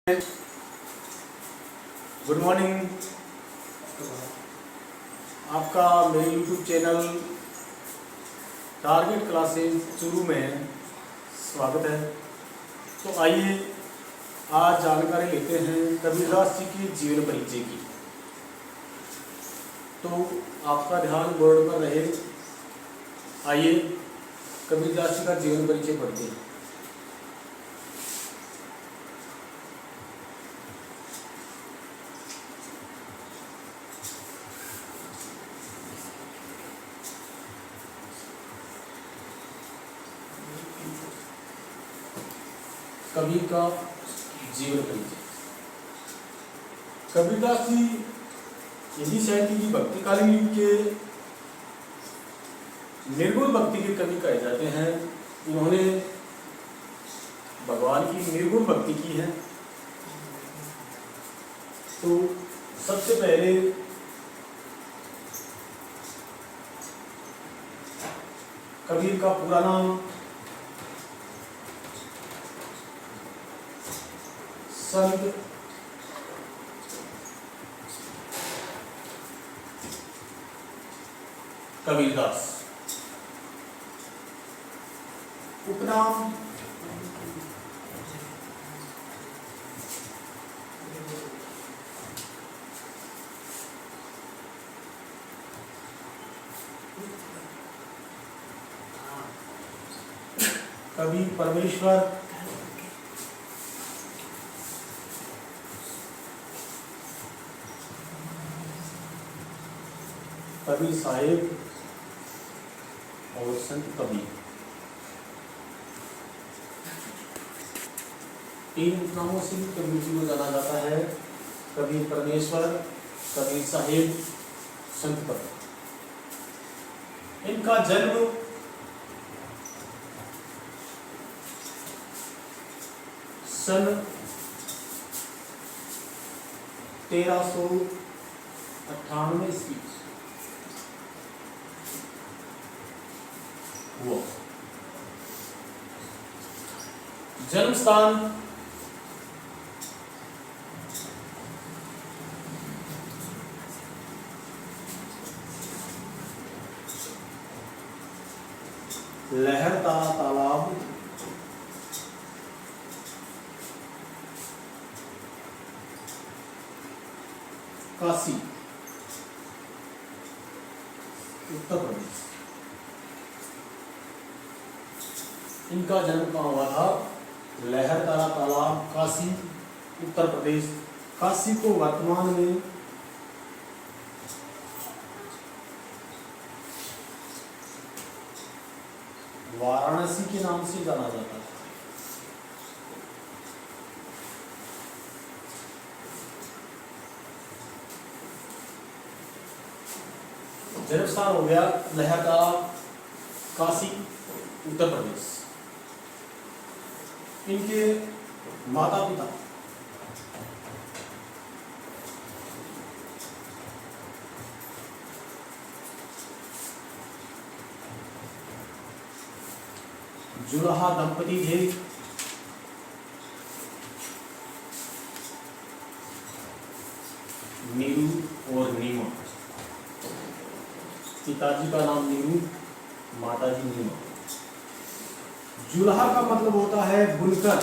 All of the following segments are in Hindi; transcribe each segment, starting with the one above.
Good morning. आपका मेरे YouTube channel target classes Churu में स्वागत है। तो आइए आज जानकारी लेते हैं कबीरदास जी की जीवन परिचय की। तो आपका ध्यान बोर्ड पर रहे। आइए कबीरदास जी का जीवन परिचय पढ़ते हैं। कबीर का जीवन परिचय। कबीरदास जी हिंदी साहित्य की भक्तिकालीन युग के निर्गुण भक्ति के कवि कहे जाते हैं। इन्होंने भगवान की निर्गुण भक्ति की है। तो सबसे पहले कबीर का पूरा नाम संत कबीरदास, उपनाम कबीर परमेश्वर, कबीर साहेब और संत कबीर। तीन नामों से भी कबीर जी को जाना जाता है। कबीर परमेश्वर, कबीर साहेब, संत कबीर। इनका जन्म सन 1398 ईस्वी हुआ। जन्म स्थान लहरता तालाब, काशी, उत्तर प्रदेश। इनका जन्म कहाँ हुआ था? लहरतारा तालाब, काशी, उत्तर प्रदेश। काशी को वर्तमान में वाराणसी के नाम से जाना जाता है। जन्म स्थान हो गया लहरतारा, काशी, उत्तर प्रदेश। इनके माता पिता जुलाहा दंपति थे। नीरू और नीमा। पिताजी का नाम नीरू, माताजी नीमा। जुलाहा का मतलब होता है बुनकर।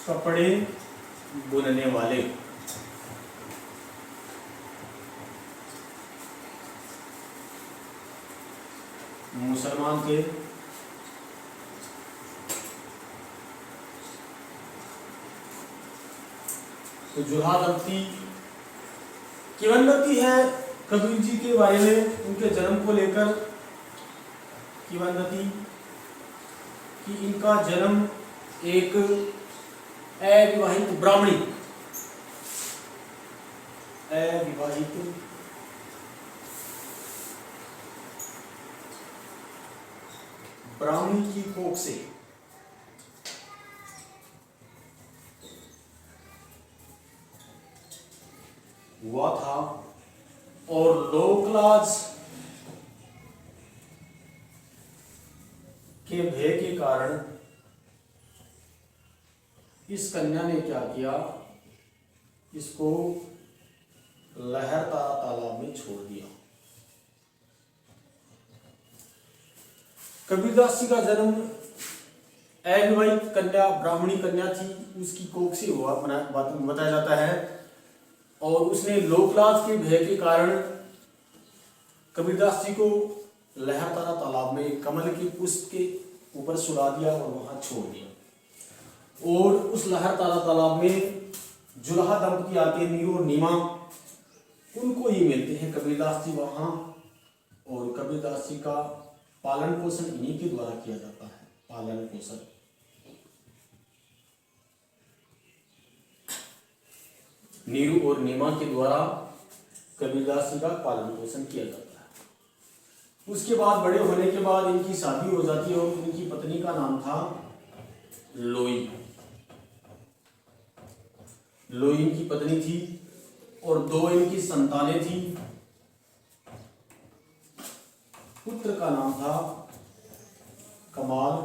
कपड़े बुनने वाले। मुसलमान थे। तो जुलाहा दंपति किंवदंती है कबीर जी के बारे में, उनके जन्म को लेकर किंवदंती कि इनका जन्म एक अविवाहित ब्राह्मणी की कोख से हुआ था और लोकलाज के भय के कारण इस कन्या ने क्या किया, इसको लहरता तालाब में छोड़ दिया। कबीरदास जी का जन्म अविवाहित कन्या, ब्राह्मणी कन्या थी, उसकी कोख से हुआ बताया जाता है। और उसने लोकलाज के भय के कारण कबीरदास जी को लहरता तालाब में कमल के पुष्प के ऊपर सुला दिया और वहां छोड़ दिया। और उस लहरता तालाब में जुलाहा दंपति आते, नीरू और नीमा, उनको ही मिलते हैं कबीरदास जी वहां। और कबीरदास जी का पालन पोषण इन्हीं के द्वारा किया जाता है। पालन पोषण नीरू और नीमा के द्वारा कबीरदास जी का पालन पोषण किया जाता है। उसके बाद बड़े होने के बाद इनकी शादी हो जाती है और इनकी पत्नी का नाम था लोई। लोई इनकी पत्नी थी और 2 इनकी संतानें थी। पुत्र का नाम था कमाल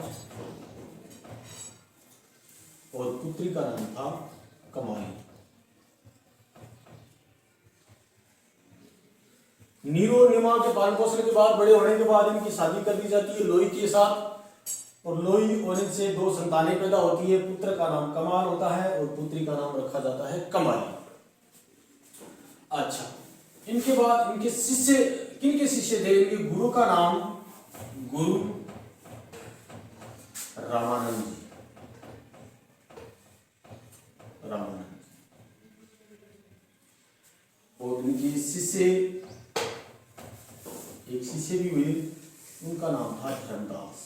और पुत्री का नाम था कमाली। नीरू और नीमा के पालन पोषण के बाद बड़े होने के बाद इनकी शादी कर दी जाती है लोई के साथ। और लोई होने से 2 संतानें पैदा होती है। पुत्र का नाम कमाल होता है और पुत्री का नाम रखा जाता है कमाली। अच्छा, इनके बाद इनके शिष्य, किनके शिष्य थे? इनके गुरु का नाम गुरु रामानंद जी। रामानंद और इनके शिष्य, एक शिष्य भी हुए, उनका नाम था धर्मदास।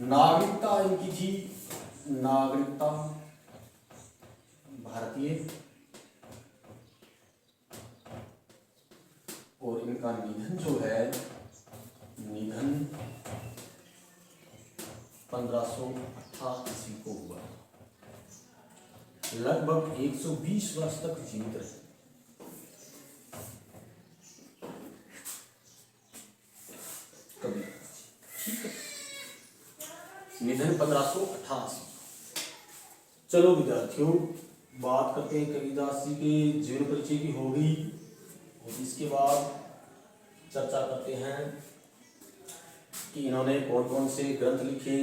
नागरिकता इनकी थी, नागरिकता भारतीय। और इनका निधन जो है, निधन 1588 को हुआ। लगभग 120 वर्ष तक जीवित रहे। कभी ठीक है, निधन 1588। चलो विद्यार्थियों, बात करते हैं कबीरदास जी के जीवन परिचय की होगी और इसके बाद चर्चा करते हैं कि इन्होंने कौन कौन से ग्रंथ लिखे।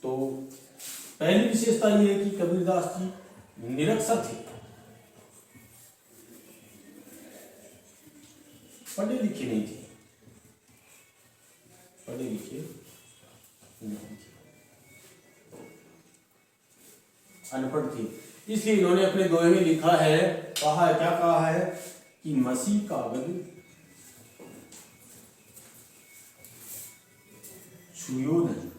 तो पहली विशेषता यह है कि कबीरदास जी निरक्षर थे, पढ़े लिखे नहीं थे। पढ़े लिखे नहीं थे, अनपढ़ थे। इसलिए इन्होंने अपने दोहे में लिखा है, कहा है, क्या कहा है कि मसी कागज छुयो नहीं,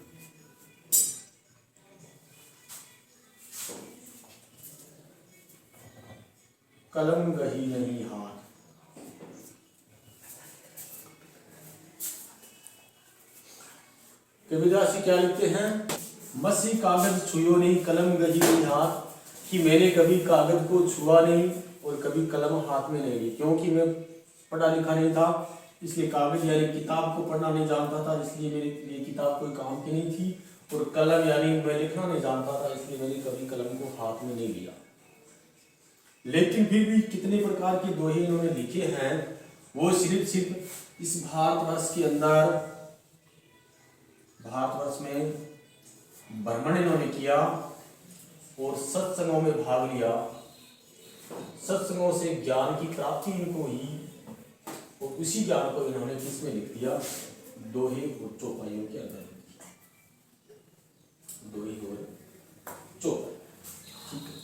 कलम गही नहीं हाथ। कबीरदास जी क्या लिखते हैं? मसी कागज छुयो नहीं, कलम गही नहीं हाथ, कि मैंने कभी कागज को छुआ नहीं और कभी कलम हाथ में नहीं ली। क्योंकि मैं पढ़ा लिखा नहीं था, इसलिए कागज यानी किताब को पढ़ना नहीं जानता था, इसलिए मेरे लिए किताब कोई काम की नहीं थी। और कलम यानी मैं लिखना नहीं जानता था, इसलिए मैंने कभी कलम को हाथ में नहीं लिया। लेकिन फिर भी कितने प्रकार के दोहे इन्होंने लिखे हैं, वो सिर्फ इस भारतवर्ष के अंदर, भारतवर्ष में भ्रमण इन्होंने किया और सत्संगों में भाग लिया। सत्संगों से ज्ञान की प्राप्ति इनको हुई और उसी ज्ञान को इन्होंने किसमें लिख दिया? दोहे और चौपाइयों के अंदर। दोहे और चौपाई, ठीक है।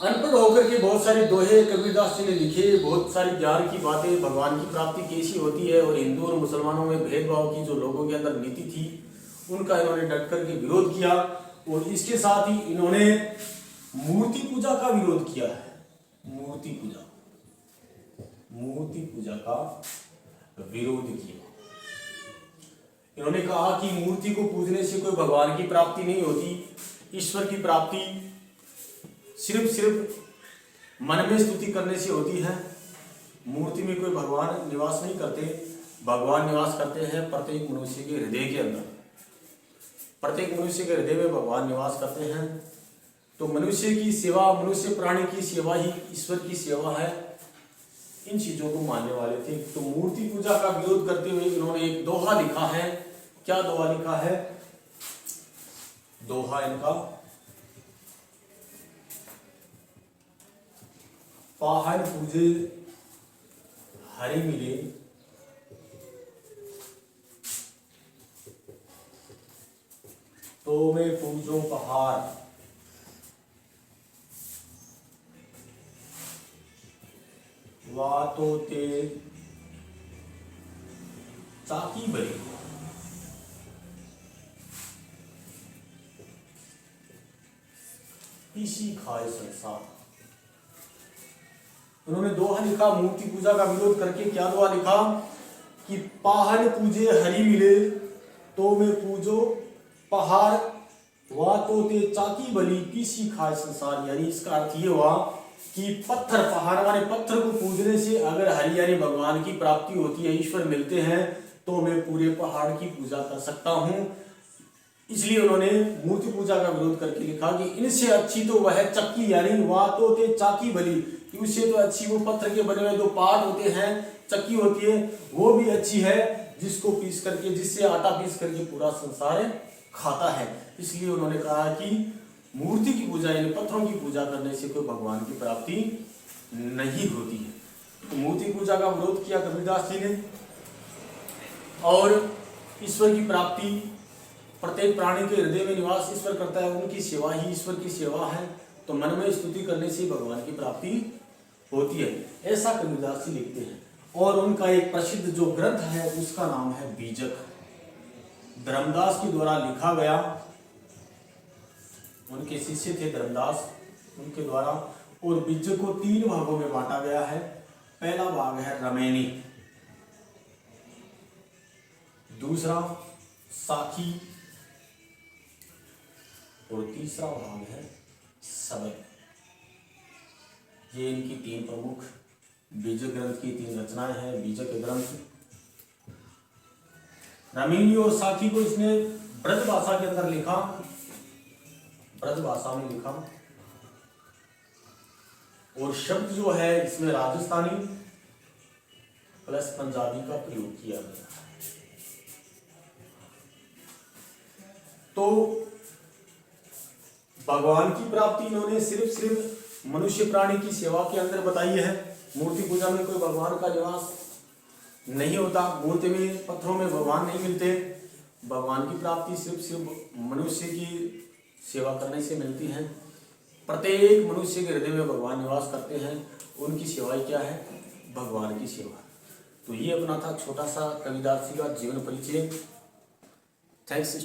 अनपढ़ होकर के बहुत सारे दोहे कबीरदास जी ने लिखे, बहुत सारी ज्ञान की बातें, भगवान की प्राप्ति कैसी होती है और हिंदू और मुसलमानों में भेदभाव की जो लोगों के अंदर नीति थी, उनका इन्होंने डट करके विरोध किया। और इसके साथ ही इन्होंने मूर्ति पूजा का विरोध किया है। मूर्ति पूजा, मूर्ति पूजा का विरोध किया। इन्होंने कहा कि मूर्ति को पूजने से कोई भगवान की प्राप्ति नहीं होती, ईश्वर की प्राप्ति सिर्फ मन में स्तुति करने से होती है। मूर्ति में कोई भगवान निवास नहीं करते, भगवान निवास करते हैं प्रत्येक मनुष्य के हृदय के अंदर। प्रत्येक मनुष्य के हृदय में भगवान निवास करते हैं। तो मनुष्य की सेवा, मनुष्य प्राणी की सेवा ही ईश्वर की सेवा है। इन चीजों को मानने वाले थे। तो मूर्ति पूजा का विरोध करते हुए इन्होंने एक दोहा लिखा है। क्या दोहा लिखा है? दोहा इनका, पाहन पूजे हरि मिले, तो मैं पूजो पहाड़, वातो ते चाकी बली, पीसी खाए संसार। उन्होंने दोहा लिखा मूर्ति पूजा का विरोध करके। क्या दोहा लिखा कि पाहन पूजे हरि मिले, तो मैं पूजो पहाड़, वातो ते चाकी बली, पीसी खाए संसार। यानी इसका अर्थ ये हुआ कि पत्थर, पहाड़ वाले पत्थर को पूजने से अगर हरि यानी भगवान की प्राप्ति होती है, ईश्वर मिलते हैं, तो मैं पूरे पहाड़ की पूजा कर सकता हूं। इसलिए उन्होंने मूर्ति पूजा का विरोध करके लिखा कि इनसे अच्छी तो वह चक्की यानी वातो ते चाकी बली, कि उससे तो अच्छी वो पत्थर के बने हुए जो पाट होते हैं, चक्की होती है, वो भी अच्छी है, जिसको पीस करके, जिससे आटा पीस करके पूरा संसार खाता है। इसलिए उन्होंने कहा कि मूर्ति की पूजा यानी पत्थरों की पूजा करने से कोई भगवान की प्राप्ति नहीं होती है। तो मूर्ति पूजा का विरोध किया कबीरदास जी ने। और ईश्वर की प्राप्ति, प्रत्येक प्राणी के हृदय में निवास ईश्वर करता है, उनकी सेवा ही ईश्वर की सेवा है। तो मन में स्तुति करने से भगवान की प्राप्ति होती है, ऐसा कबीरदास जी लिखते हैं। और उनका एक प्रसिद्ध जो ग्रंथ है उसका नाम है बीजक, धर्मदास के द्वारा लिखा गया। उनके शिष्य थे धर्मदास, उनके द्वारा। और बीजक को 3 भागों में बांटा गया है। पहला भाग है रमैनी, दूसरा साखी, और तीसरा भाग है सबक। ये इनकी 3 प्रमुख बीजक ग्रंथ की 3 रचनाएं हैं। बीजक ग्रंथ रमैनी और साखी को इसने ब्रज भाषा के अंदर लिखा, ब्रज भाषा में लिखा। और शब्द जो है इसमें राजस्थानी प्लस पंजाबी का प्रयोग किया गया। तो भगवान की प्राप्ति इन्होंने सिर्फ मनुष्य प्राणी की सेवा के अंदर बताई है। मूर्ति पूजा में कोई भगवान का निवास नहीं होता, मूर्ति में, पत्थरों में भगवान नहीं मिलते। भगवान की प्राप्ति सिर्फ मनुष्य की सेवा करने से मिलती है। प्रत्येक मनुष्य के हृदय में भगवान निवास करते हैं। उनकी सेवा क्या है? भगवान की सेवा। तो ये अपना था छोटा सा कबीरदास जी का जीवन परिचय। थैंक्स।